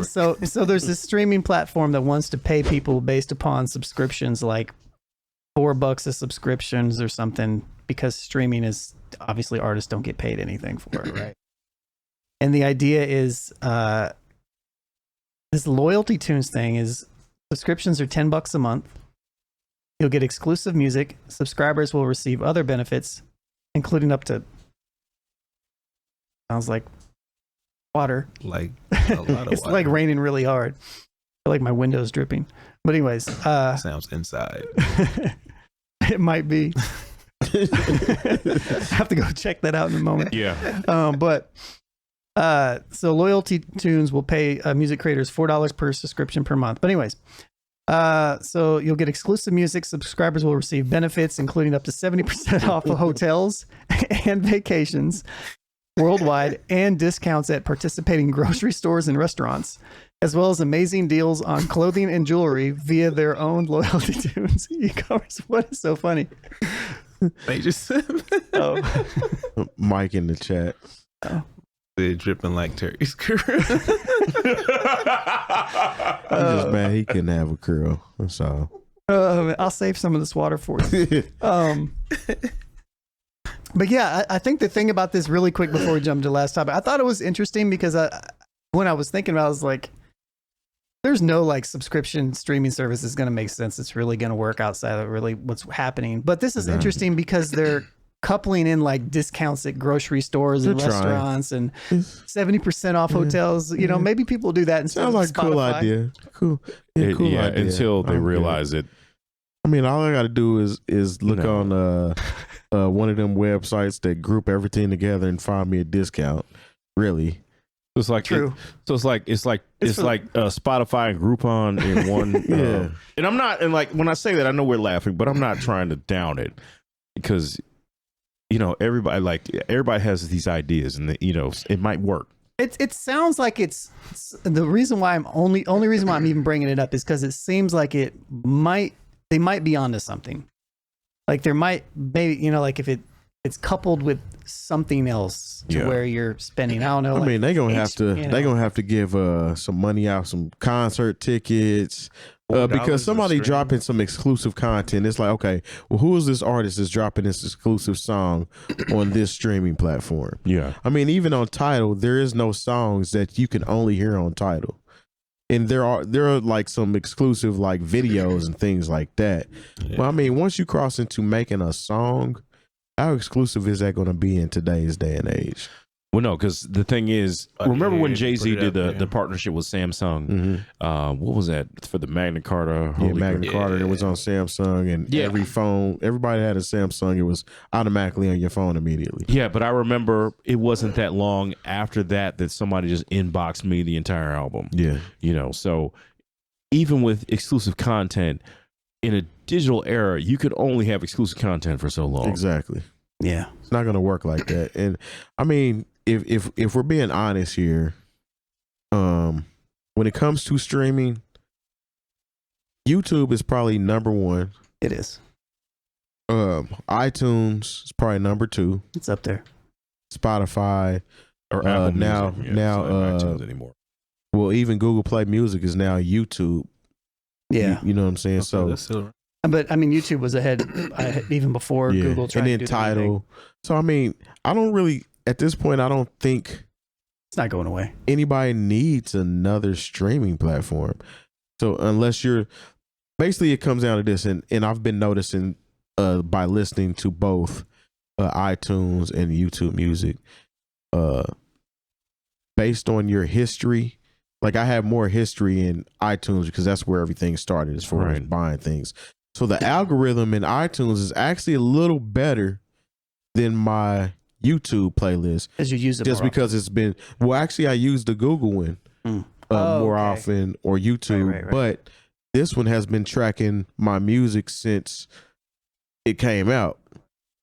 So there's this streaming platform that wants to pay people based upon subscriptions, like $4 a subscriptions or something, because streaming is obviously artists don't get paid anything for it, right? And the idea is this loyalty tunes thing is subscriptions are $10 a month. You'll get exclusive music. Subscribers will receive other benefits, including up to, sounds like water. Like a lot of It's water. like raining really hard. I feel like my window's dripping. But anyways, Sounds inside. it might be. I have to go check that out in a moment. Yeah. So loyalty tunes will pay music creators $4 per subscription per month. But anyways, so you'll get exclusive music. Subscribers will receive benefits, including up to 70% off of hotels and vacations worldwide, and discounts at participating grocery stores and restaurants, as well as amazing deals on clothing and jewelry via their own loyalty tunes e-commerce. What is so funny? They just said Oh, Mike in the chat. they're dripping like Terry's curl. I'm just mad he couldn't have a curl. That's all. I'll save some of this water for you. But yeah, I think the thing about this, really quick before we jump to the last topic, I thought it was interesting because when I was thinking about it, I was like, there's no like subscription streaming service is going to make sense. It's really going to work outside of really what's happening. But this is interesting because they're coupling in like discounts at grocery stores and restaurants and 70% off hotels. You know, maybe people do that instead Sounds of like a cool Spotify. idea. Cool. Yeah, cool yeah, idea. until they Okay. realize it. I mean, all I got to do is look on one of them websites that group everything together and find me a discount. Really. It's like True. it's like Spotify and Groupon in one. Yeah. And I'm not, and like when I say that, I know we're laughing, but I'm not trying to down it, because you know everybody has these ideas, and it might work. It sounds like it's the reason why only reason why I'm even bringing it up is because it seems like they might be onto something. Like there might maybe like if it's coupled with something else to where you're spending. I don't know. I mean, they're gonna have to. you know. They're gonna have to give some money out, some concert tickets, because somebody dropping some exclusive content. It's like, okay, well, who is this artist that's dropping this exclusive song on this streaming platform? Yeah. I mean, even on Tidal, there is no songs that you can only hear on Tidal. And there are like some exclusive like videos and things like that. Yeah. Well, I mean, once you cross into making a song, how exclusive is that going to be in today's day and age? Well, no, because the thing is, remember when yeah, Jay-Z put it did out there. the partnership with Samsung? Mm-hmm. What was that for the Magna Carta? Yeah, Holy Magna crap. Carta that was on Samsung, and Yeah. everybody had a Samsung. It was automatically on your phone immediately. Yeah, but I remember it wasn't that long after that somebody just inboxed me the entire album. Yeah. So even with exclusive content in a digital era, you could only have exclusive content for so long. Exactly. Yeah. It's not going to work like that. And I mean, if we're being honest here, when it comes to streaming, YouTube is probably number one. It is. iTunes is probably number two. It's up there. Spotify, Or Apple now- Music. Yeah, now, it's not iTunes anymore. well, even Google Play Music is now YouTube. Yeah. You know what I'm saying? Okay, So that's still right. But I mean, YouTube was ahead even before yeah. Google tried and to then do the same thing. Tidal. So I mean, I don't really at this point. I don't think It's not going away. anybody needs another streaming platform. So unless you're basically, it comes down to this, and I've been noticing by listening to both iTunes and YouTube Music, based on your history. Like I have more history in iTunes because that's where everything started as far as Right. buying things. So the algorithm in iTunes is actually a little better than my YouTube playlist, As you use it just more because it's been, well, actually I use the Google one Mm. Oh, more okay. often, or YouTube, Right. but this one has been tracking my music since it came out,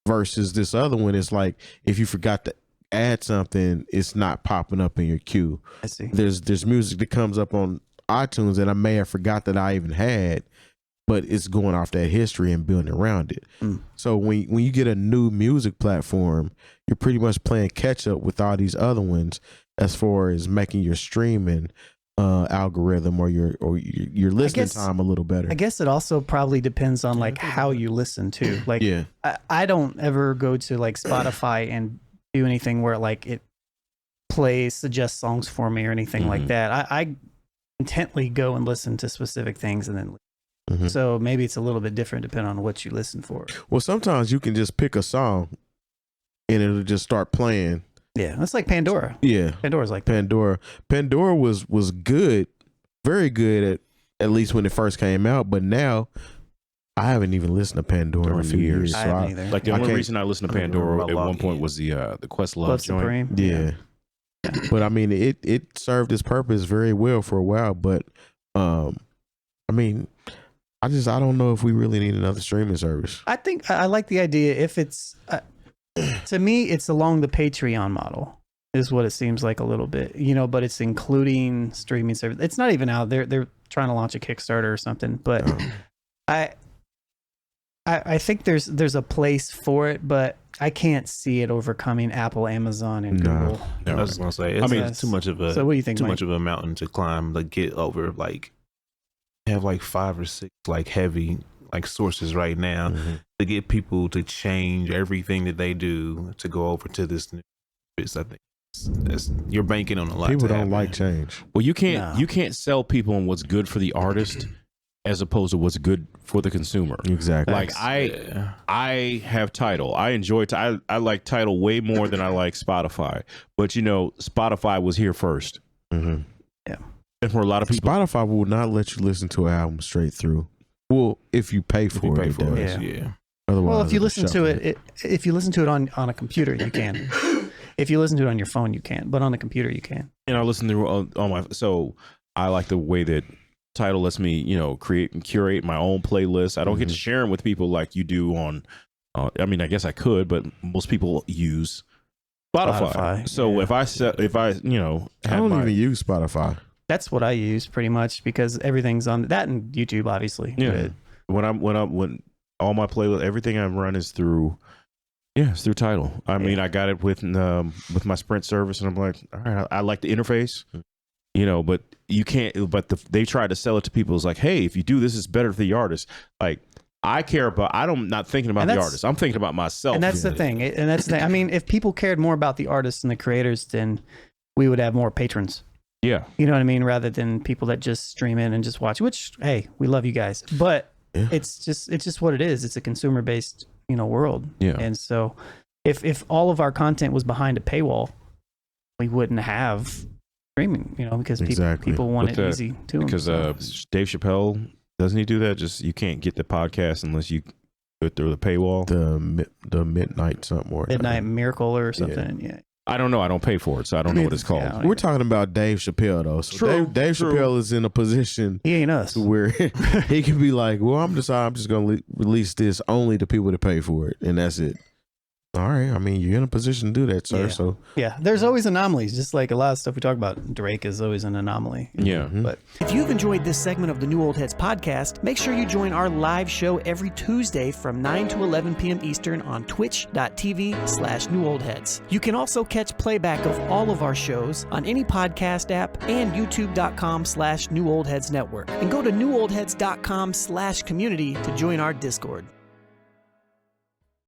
versus this other one. It's like if you forgot to add something, it's not popping up in your queue. I see. There's music that comes up on iTunes that I may have forgot that I even had, but it's going off that history and building around it. Mm. So when you get a new music platform, you're pretty much playing catch up with all these other ones as far as making your streaming algorithm or your listening time a little better. I guess it also probably depends on like how you listen to. Like, Yeah. I don't ever go to like Spotify and do anything where like it suggests songs for me or anything like that. I intently go and listen to specific things and then so maybe it's a little bit different depending on what you listen for. Well, sometimes you can just pick a song and it'll just start playing. Yeah, that's like Pandora. Yeah, Pandora's like that. Pandora was good, very good at least when it first came out. But now I haven't even listened to Pandora in a few years. I haven't either. Like the only reason I listened to Pandora at one point was the Questlove Love joint. Supreme. Yeah. But I mean, it served its purpose very well for a while. But I mean, I don't know if we really need another streaming service. I think I like the idea if it's to me it's along the Patreon model is what it seems like a little bit, but it's including streaming service. It's not even out there. They're trying to launch a Kickstarter or something, but I think there's a place for it, but I can't see it overcoming Apple, Amazon, and Google. I was gonna say, it's too much of a so what do you think, too Mike? much of a mountain to climb to get over. Like, have like 5 or 6 like heavy like sources right now to get people to change everything that they do to go over to this new service. I think you're banking on a lot. People to don't happen. like change. Well, you can't sell people on what's good for the artist as opposed to what's good for the consumer. Exactly. Like I have Tidal. I enjoy I like Tidal way more than I like Spotify. But Spotify was here first. Mm-hmm. Yeah. And for a lot of people, Spotify will not let you listen to an album straight through. Well, if you pay for it, Yeah. Otherwise, Well, if you it'll listen to shuffle if you listen to it on a computer, you can. If you listen to it on your phone, you can, but on a computer, you can. and I listen to on my. So I like the way that Tidal lets me, create and curate my own playlist. I don't get to share them with people like you do on. I mean, I guess I could, but most people use Spotify. So if I I don't even use Spotify. That's what I use pretty much because everything's on that and YouTube, obviously. Yeah. When all my playlist, everything I run is through. Yeah, it's through Tidal. I mean, I got it with my Sprint service, and I'm like, all right, I like the interface, but you can't. But they try to sell it to people. It's like, hey, if you do this, it's better for the artist. Like, I'm not thinking about the artist. I'm thinking about myself. And that's the thing. I mean, if people cared more about the artists and the creators, then we would have more patrons. Yeah. You know what I mean? Rather than people that just stream in and just watch, which, hey, we love you guys. But it's just what it is. It's a consumer based, world. Yeah. And so if all of our content was behind a paywall, we wouldn't have streaming, because people want it easy too. Because Dave Chappelle, doesn't he do that? Just you can't get the podcast unless you go through the paywall. The midnight something or Midnight Miracle or something. Yeah. I don't know. I don't pay for it, so I don't know what it's called. Yeah, We're talking about Dave Chappelle though. So True, Dave Chappelle is in a position He ain't us. where he can be like, well, I'm just going to release this only to people that pay for it, and that's it. All right. I mean, you're in a position to do that, sir. Yeah. So Yeah, there's always anomalies, just like a lot of stuff we talk about. Drake is always an anomaly. Yeah. But if you've enjoyed this segment of the New Old Heads podcast, make sure you join our live show every Tuesday from 9 to 11 p.m. Eastern on twitch.tv/NewOldHeads. You can also catch playback of all of our shows on any podcast app and youtube.com/NewOldHeads Network. And go to newoldheads.com/community to join our Discord.